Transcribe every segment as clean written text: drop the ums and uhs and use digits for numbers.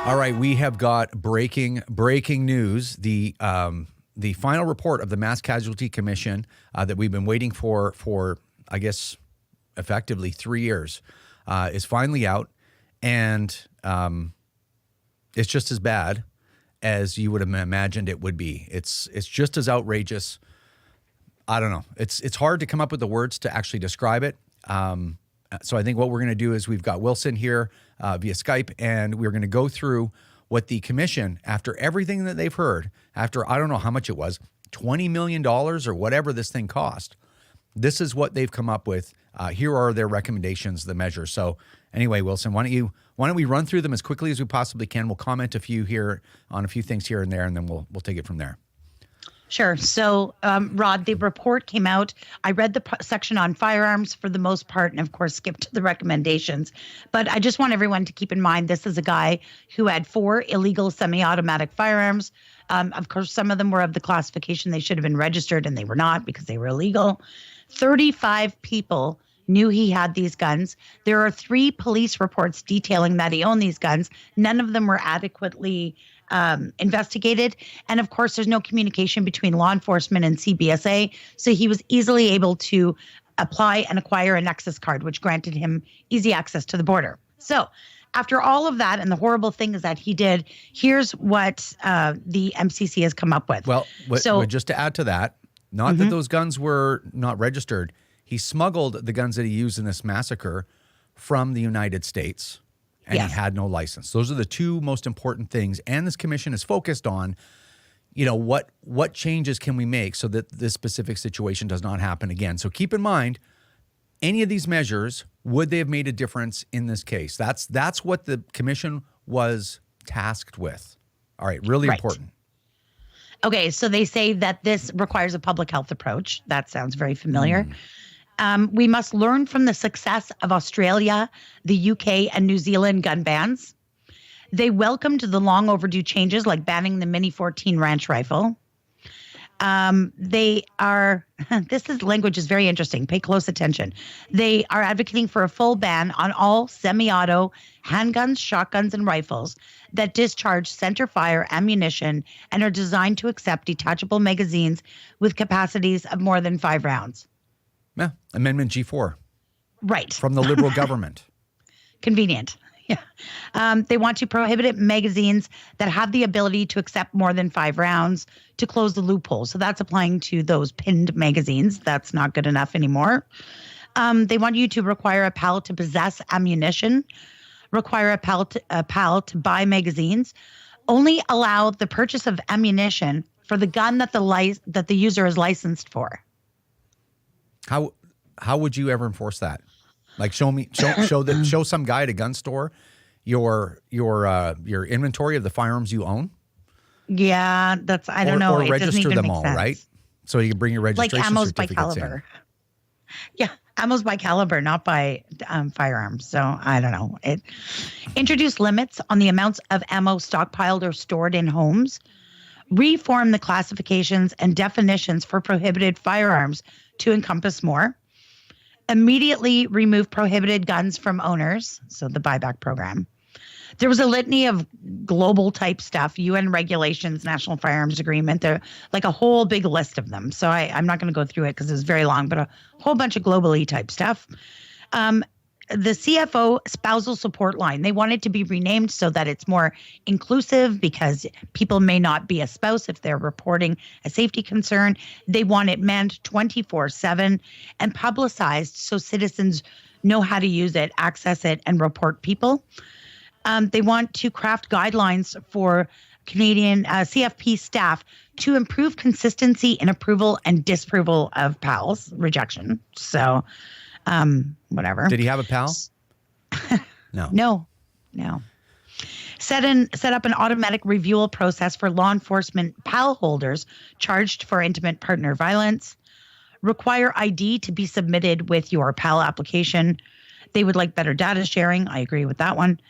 All right, we have got breaking news. The final report of the Mass Casualty Commission that we've been waiting for I guess effectively 3 years is finally out, and it's just as bad as you would have imagined it would be. It's just as outrageous. I don't know. It's hard to come up with the words to actually describe it. So I think what we're going to do is we've got Wilson here via Skype, and we're going to go through what the commission, after everything that they've heard, after I don't know how much it was, $20 million or whatever this thing cost, this is what they've come up with. Here are their recommendations, the measures. So anyway, Wilson, why don't we run through them as quickly as we possibly can? We'll comment a few things here and there, and then we'll take it from there. Sure. So, Rod, the report came out. I read the section on firearms for the most part, and of course skipped the recommendations. But I just want everyone to keep in mind, this is a guy who had 4 illegal semi-automatic firearms. Of course, some of them were of the classification they should have been registered, and they were not because they were illegal. 35 people knew he had these guns. There are 3 police reports detailing that he owned these guns. None of them were adequately investigated. And of course, there's no communication between law enforcement and CBSA. So he was easily able to apply and acquire a Nexus card, which granted him easy access to the border. So after all of that, and the horrible thing is that he did, here's what the MCC has come up with. Well, just to add to that, not that those guns were not registered. He smuggled the guns that he used in this massacre from the United States. And he had no license. Those are the 2 most important things. And this commission is focused on, what changes can we make so that this specific situation does not happen again. So keep in mind, any of these measures, would they have made a difference in this case? That's what the commission was tasked with. All right, really important. Okay, so they say that this requires a public health approach. That sounds very familiar. We must learn from the success of Australia, the UK, and New Zealand gun bans. They welcomed the long overdue changes like banning the Mini 14 ranch rifle. This language is very interesting. Pay close attention. They are advocating for a full ban on all semi-auto handguns, shotguns, and rifles that discharge center fire ammunition and are designed to accept detachable magazines with capacities of more than 5 rounds. Yeah, Amendment G4. Right. From the Liberal government. Convenient. Yeah. They want to prohibit magazines that have the ability to accept more than 5 rounds to close the loophole. So that's applying to those pinned magazines. That's not good enough anymore. They want you to require a PAL to possess ammunition, require a PAL to buy magazines, only allow the purchase of ammunition for the gun that the user is licensed for. How would you ever enforce that? Like show some guy at a gun store your inventory of the firearms you own? Yeah, I don't know. Or it register them all, sense. Right? So you can bring your registration like certificates ammos by caliber. Yeah, ammos by caliber, not by firearms. So I don't know. It introduced limits on the amounts of ammo stockpiled or stored in homes. Reform the classifications and definitions for prohibited firearms to encompass more. Immediately remove prohibited guns from owners, so the buyback program. There was a litany of global type stuff, UN regulations, National Firearms Agreement. There like a whole big list of them. So I'm not going to go through it because it's very long, but a whole bunch of globally type stuff. The CFO spousal support line, they want it to be renamed so that it's more inclusive because people may not be a spouse if they're reporting a safety concern. They want it manned 24/7 and publicized so citizens know how to use it, access it, and report people. They want to craft guidelines for Canadian CFP staff to improve consistency in approval and disapproval of PALs, rejection. So whatever. Did he have a PAL? No. Set up an automatic review process for law enforcement PAL holders charged for intimate partner violence. Require ID to be submitted with your PAL application. They would like better data sharing. I agree with that one.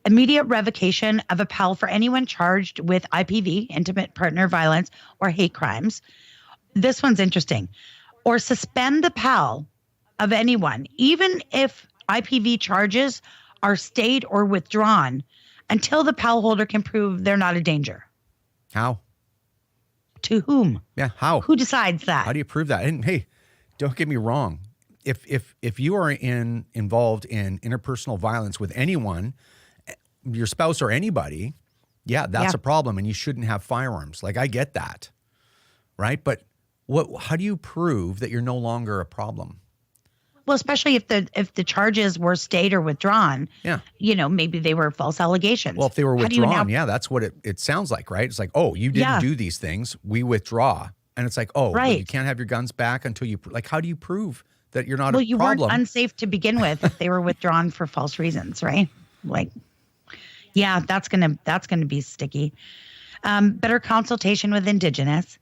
Immediate revocation of a PAL for anyone charged with IPV, intimate partner violence, or hate crimes. This one's interesting. Or suspend the PAL of anyone, even if IPV charges are stayed or withdrawn until the PAL holder can prove they're not a danger. How? To whom? Yeah, how? Who decides that? How do you prove that? And hey, don't get me wrong. If you are involved in interpersonal violence with anyone, your spouse or anybody, yeah, that's a problem, and you shouldn't have firearms. Like, I get that, right? But how do you prove that you're no longer a problem? Well, especially if the charges were stayed or withdrawn. Yeah. Maybe they were false allegations. Well, if they were withdrawn, that's what it sounds like, right? It's like, oh, you didn't do these things, we withdraw. And it's like, oh, well, you can't have your guns back until you, like, how do you prove that you're not a problem? Well, you weren't unsafe to begin with if they were withdrawn for false reasons, right? Like, yeah, that's gonna be sticky. Better consultation with Indigenous.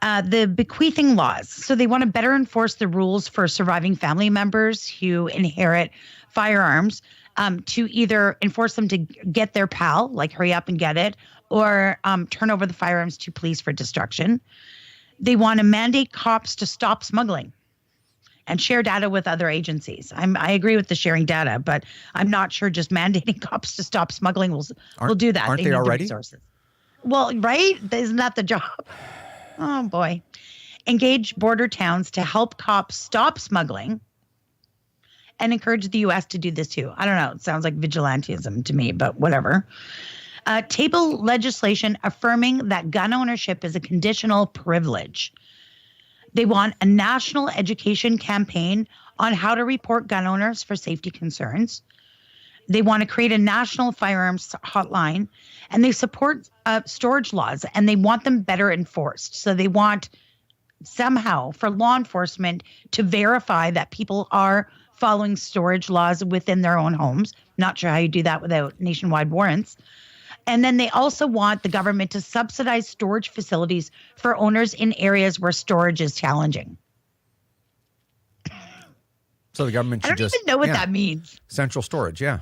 The bequeathing laws. So they want to better enforce the rules for surviving family members who inherit firearms, to either enforce them to get their PAL, like hurry up and get it, or turn over the firearms to police for destruction. They want to mandate cops to stop smuggling and share data with other agencies. I agree with the sharing data, but I'm not sure just mandating cops to stop smuggling will do that. Aren't they already? Resources. Well, right? Isn't that the job? Oh, boy. Engage border towns to help cops stop smuggling and encourage the U.S. to do this too. I don't know. It sounds like vigilantism to me, but whatever. Table legislation affirming that gun ownership is a conditional privilege. They want a national education campaign on how to report gun owners for safety concerns. They want to create a national firearms hotline, and they support storage laws, and they want them better enforced. So they want somehow for law enforcement to verify that people are following storage laws within their own homes. Not sure how you do that without nationwide warrants. And then they also want the government to subsidize storage facilities for owners in areas where storage is challenging. So the government should just... I don't even know what that means. Central storage, yeah.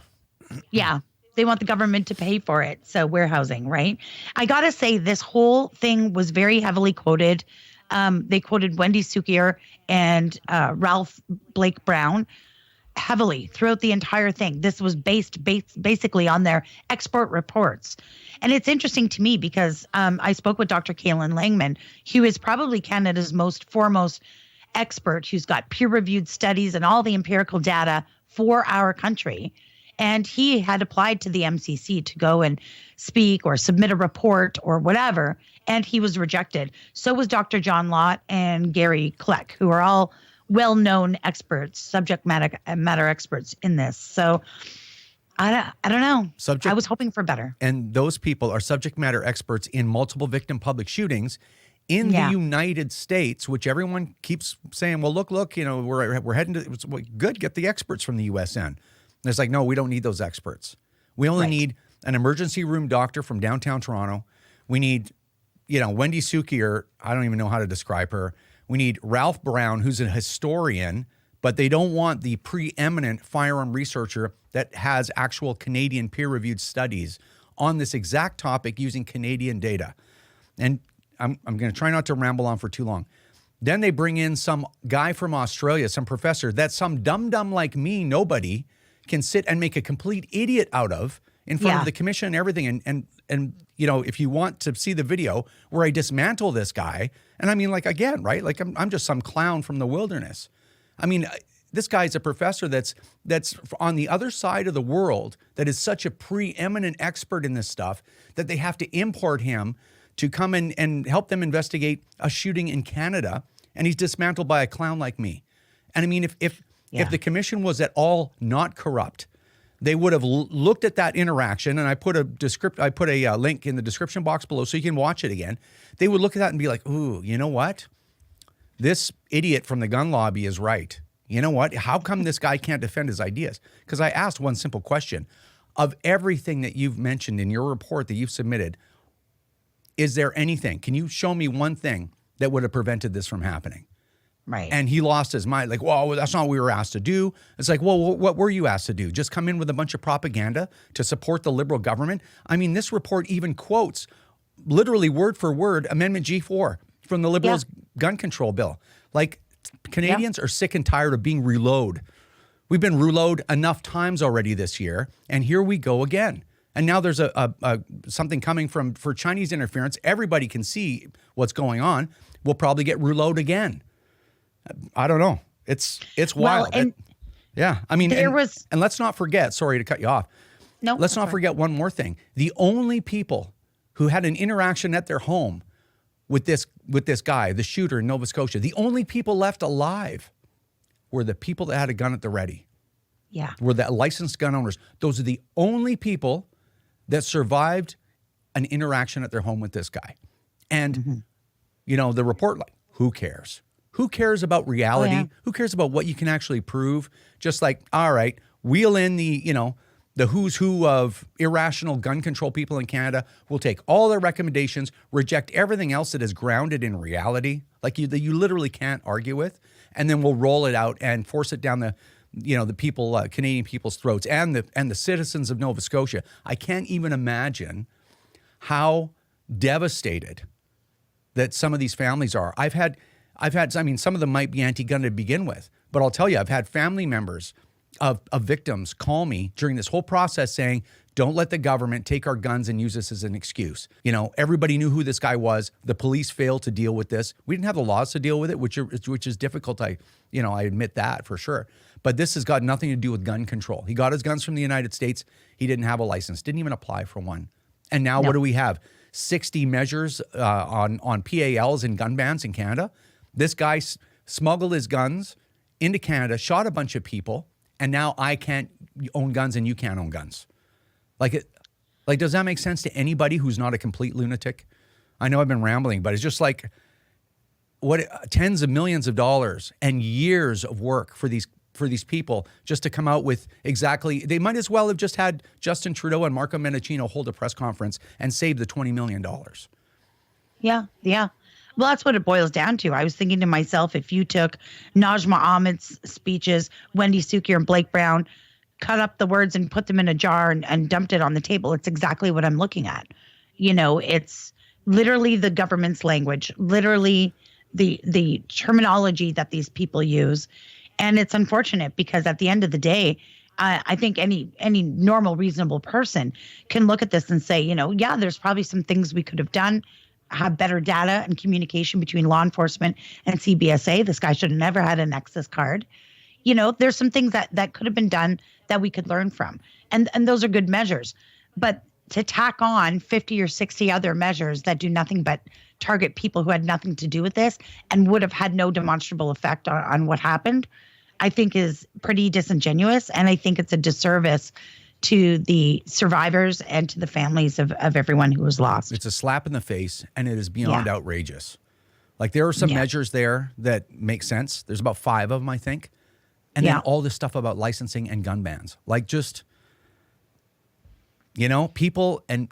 Yeah. They want the government to pay for it. So warehousing, right? I got to say, this whole thing was very heavily quoted. They quoted Wendy Sukier and Ralph Blake Brown heavily throughout the entire thing. This was based basically on their expert reports. And it's interesting to me because I spoke with Dr. Kaylin Langman, who is probably Canada's foremost expert, who's got peer-reviewed studies and all the empirical data for our country. And he had applied to the MCC to go and speak or submit a report or whatever, and he was rejected. So was Dr. John Lott and Gary Kleck, who are all well-known experts, subject matter experts in this. So I don't know. I was hoping for better. And those people are subject matter experts in multiple victim public shootings in the United States, which everyone keeps saying, well, look, we're heading to, good, get the experts from the U.S. in. And it's like, no, we don't need those experts. We only need an emergency room doctor from downtown Toronto. We need, Wendy Sukier, I don't even know how to describe her. We need Ralph Brown, who's a historian, but they don't want the preeminent firearm researcher that has actual Canadian peer-reviewed studies on this exact topic using Canadian data. And I'm going to try not to ramble on for too long. Then they bring in some guy from Australia, some professor that some dum-dum like me, nobody, can sit and make a complete idiot out of in front of the commission and everything. And if you want to see the video where I dismantle this guy, and I mean, like, again, right? Like, I'm just some clown from the wilderness. I mean, this guy's a professor that's on the other side of the world that is such a preeminent expert in this stuff that they have to import him to come in and help them investigate a shooting in Canada, and he's dismantled by a clown like me. And I mean, if the commission was at all not corrupt, they would have looked at that interaction, and I put a link in the description box below so you can watch it again. They would look at that and be like, ooh, you know what? This idiot from the gun lobby is right. You know what? How come this guy can't defend his ideas? Because I asked one simple question. Of everything that you've mentioned in your report that you've submitted, is there anything? Can you show me one thing that would have prevented this from happening? Right. And he lost his mind. Like, well, that's not what we were asked to do. It's like, well, what were you asked to do? Just come in with a bunch of propaganda to support the Liberal government? I mean, this report even quotes, literally word for word, Amendment G4 from the Liberals' gun control bill. Like, Canadians are sick and tired of being reload. We've been reload enough times already this year, and here we go again. And now there's a something coming for Chinese interference. Everybody can see what's going on. We'll probably get rouleaued again. I don't know. It's wild. And yeah. I mean, there and let's not forget, sorry to cut you off. No, let's not forget one more thing. The only people who had an interaction at their home with this guy, the shooter in Nova Scotia, the only people left alive were the people that had a gun at the ready. Yeah. Were the licensed gun owners. Those are the only people that survived an interaction at their home with this guy. And, the report, like, who cares? Who cares about reality? Oh, yeah. Who cares about what you can actually prove? Just like, all right, wheel in the who's who of irrational gun control people in Canada. We'll take all their recommendations, reject everything else that is grounded in reality, like that you literally can't argue with, and then we'll roll it out and force it down the people, Canadian people's throats and the citizens of Nova Scotia. I can't even imagine how devastated that some of these families are. I've had, I mean, some of them might be anti-gun to begin with, but I'll tell you, I've had family members of victims call me during this whole process saying, don't let the government take our guns and use this as an excuse. Everybody knew who this guy was. The police failed to deal with this. We didn't have the laws to deal with it, which is difficult. I admit that for sure. But this has got nothing to do with gun control. He got his guns from the United States. He didn't have a license, didn't even apply for one. And now what do we have? 60 measures on PALs and gun bans in Canada. This guy smuggled his guns into Canada, shot a bunch of people, and now I can't own guns and you can't own guns. Does that make sense to anybody who's not a complete lunatic? I know I've been rambling, but it's just like tens of millions of dollars and years of work for these people just to come out with exactly. They might as well have just had Justin Trudeau and Marco Mendicino hold a press conference and save the $20 million. Yeah. Well, that's what it boils down to. I was thinking to myself, if you took Najma Ahmed's speeches, Wendy Sukier and Blake Brown, cut up the words and put them in a jar and dumped it on the table, it's exactly what I'm looking at. It's literally the government's language, literally the terminology that these people use. And it's unfortunate because at the end of the day, I think any normal, reasonable person can look at this and say, yeah, there's probably some things we could have done, have better data and communication between law enforcement and CBSA. This guy should have never had a Nexus card. There's some things that could have been done that we could learn from. And those are good measures. But to tack on 50 or 60 other measures that do nothing but target people who had nothing to do with this and would have had no demonstrable effect on what happened, I think is pretty disingenuous. And I think it's a disservice to the survivors and to the families of everyone who was lost. It's a slap in the face, and it is beyond outrageous. Like, there are some measures there that make sense. There's about 5 of them, I think. And then all this stuff about licensing and gun bans. Like, just, people and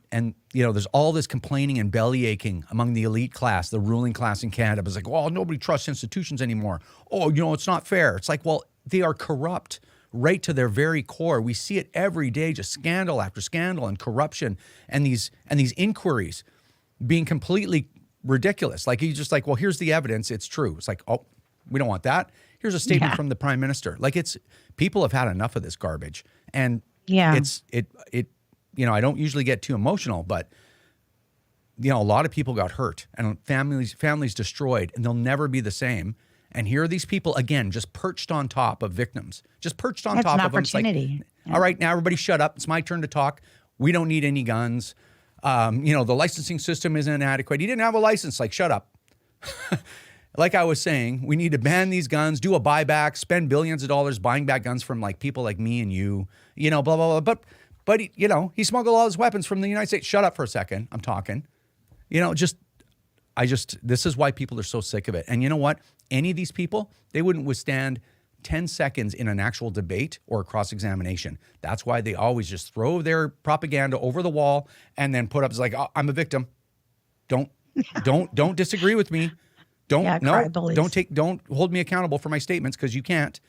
there's all this complaining and belly aching among the elite class, the ruling class in Canada. It's like, well, nobody trusts institutions anymore. Oh, it's not fair. It's like, well, they are corrupt right to their very core. We see it every day, just scandal after scandal and corruption and these inquiries being completely ridiculous. Like, you just like, well, here's the evidence. It's true. It's like, oh, we don't want that. Here's a statement from the Prime Minister. Like, people have had enough of this garbage. And I don't usually get too emotional, but a lot of people got hurt and families destroyed, and they'll never be the same. And here are these people, again, just perched on top of victims, just perched on top of them. It's like, all right, now everybody shut up. It's my turn to talk. We don't need any guns. The licensing system isn't inadequate. He didn't have a license. Like, shut up. Like I was saying, we need to ban these guns, do a buyback, spend billions of dollars buying back guns from like people like me and you, blah, blah, blah. But he smuggled all his weapons from the United States. Shut up for a second. I'm talking. This is why people are so sick of it. And you know what? Any of these people, they wouldn't withstand 10 seconds in an actual debate or a cross-examination. That's why they always just throw their propaganda over the wall and then put up, it's like, oh, I'm a victim. Don't disagree with me. Don't hold me accountable for my statements, because you can't.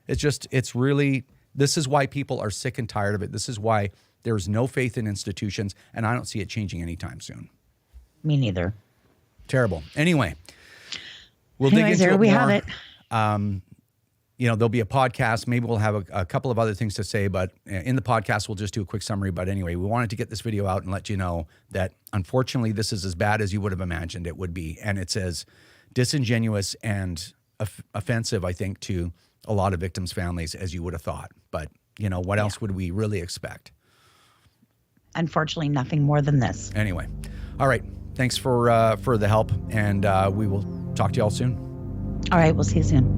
This is why people are sick and tired of it. This is why there's no faith in institutions, and I don't see it changing anytime soon. Me neither. Terrible. Anyway, we'll dig into it more. We have it. there'll be a podcast. Maybe we'll have a couple of other things to say, but in the podcast, we'll just do a quick summary. But anyway, we wanted to get this video out and let you know that unfortunately, this is as bad as you would have imagined it would be. And it's as disingenuous and offensive, I think, to a lot of victims' families as you would have thought. But, what else would we really expect? Unfortunately, nothing more than this. Anyway. All right. Thanks for the help. And we will talk to you all soon. All right. We'll see you soon.